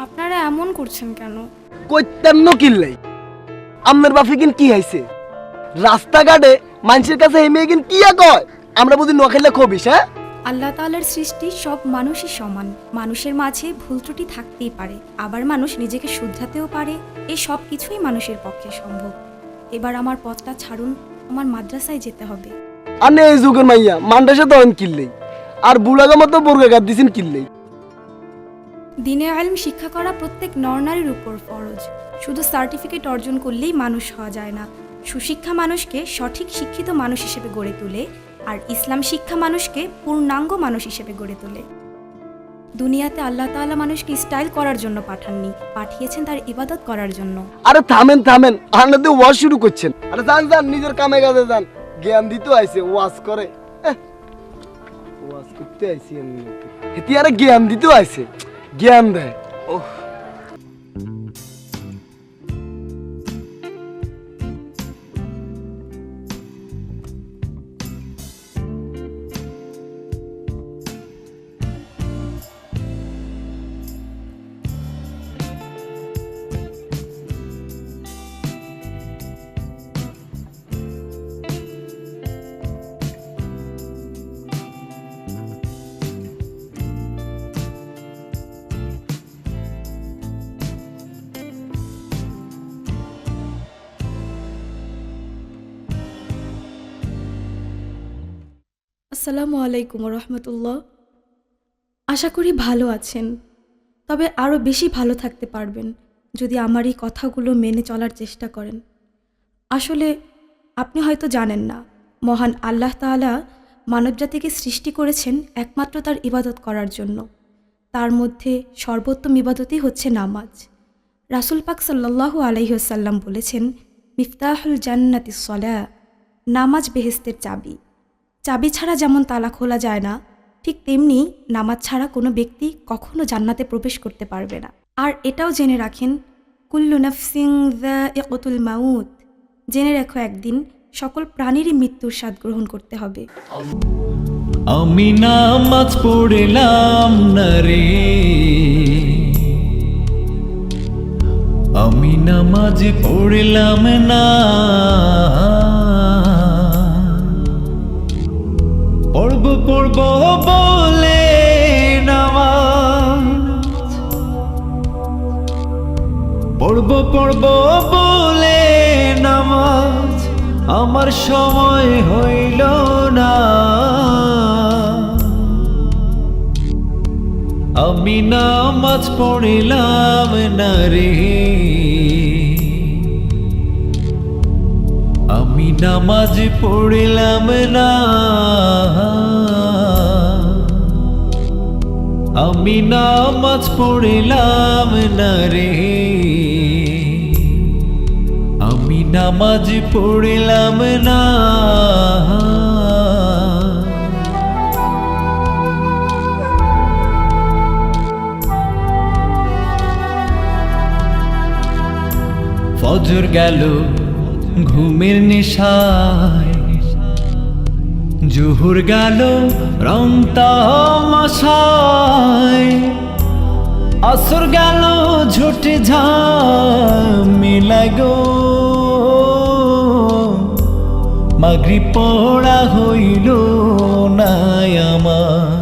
আপনারা এমন করছেন কেন? কইতেন কিল্লাই আমনের বাপে কিন কি হইছে রাস্তাঘাটে মানুষের কাছে এই মেয়ে কিন কিয়া কয় আমরা বুঝি নোয়াখাইলে খবিস। হ্যাঁ, আল্লাহ তাআলার সৃষ্টি সব মানুষই সমান। মানুষের মাঝে ভুল ত্রুটি থাকতেই পারে, আবার মানুষ নিজেকে শুধরাতেও পারে। এই সব কিছুই মানুষের পক্ষে সম্ভব। এবার আমার পথটা ছাড়ুন, আমার মাদ্রাসায় যেতে হবে। আনে এই যুগের মাইয়া মান্ডাসে তখন কিল্লাই আর বুড়াগা মতো বর্গাঘাত দিছেন কিল্লাই। দ্বীনে ইলম শিক্ষা করা প্রত্যেক নরনারীর উপর ফরজ। শুধু সার্টিফিকেট অর্জন করলেই মানুষ হওয়া যায় না। সুশিক্ষা মানুষকে সঠিক শিক্ষিত মানুষ হিসেবে গড়ে তোলে, আর ইসলাম শিক্ষা মানুষকে পূর্ণাঙ্গ মানুষ হিসেবে গড়ে তোলে। দুনিয়াতে আল্লাহ তাআলা মানুষকে স্টাইল করার জন্য পাঠাননি, পাঠিয়েছেন তার ইবাদত করার জন্য। আরে থামেন থামেন, আপনাদের ওয়াজ শুরু করছেন। আরে যান যান, নিজের কামে কাজে যান। জ্ঞান দিতে আইছে, ওয়াজ করে। ওয়াজ করতে আইছি আমি, হেতি আরে জ্ঞান দিতে আইছে, জ্ঞান দেয়। ওহ, আসসালামু আলাইকুম রহমতুল্লাহ। আশা করি ভালো আছেন, তবে আরও বেশি ভালো থাকতে পারবেন যদি আমার এই কথাগুলো মেনে চলার চেষ্টা করেন। আসলে আপনি হয়তো জানেন না, মহান আল্লাহ তাআলা মানবজাতিকে সৃষ্টি করেছেন একমাত্র তার ইবাদত করার জন্য। তার মধ্যে সর্বোত্তম ইবাদতই হচ্ছে নামাজ। রাসূল পাক সাল্লাল্লাহু আলাইহি ওয়াসাল্লাম বলেছেন, মিফতাহুল জান্নাতিস সালাহ, নামাজ বেহেশতের চাবি। চাবি ছাড়া যেমন তালা খোলা যায় না, ঠিক তেমনি নামাজ ছাড়া কোনো ব্যক্তি কখনো জান্নাতে প্রবেশ করতে পারবে না। আর এটাও জেনে রাখেন, কুল্লু নাফসিন যায়িকাতুল মাউত, জেনে রেখো একদিন সকল প্রাণীরই মৃত্যুর স্বাদ গ্রহণ করতে হবে। আমি নামাজ পড়লাম না রে, আমি নামাজ পড়লাম না, পড়ব পড়ব বলে নামাজ, পড়ব পড়ব বলে নামাজ আমার সময় হইল না। আমি নামাজ পড়লাম না রে, আমি নামাজ পড়লাম না, আমি নামাজ পড়লাম না রে, আমি নামাজ পড়লাম না। ফজর গেল ঘুমের নেশায়, জোহর গেল রং তামাশায়, আসর গেল ঝোটে ঝামেলা গো, মাগরিব পড়া হইল না আমার।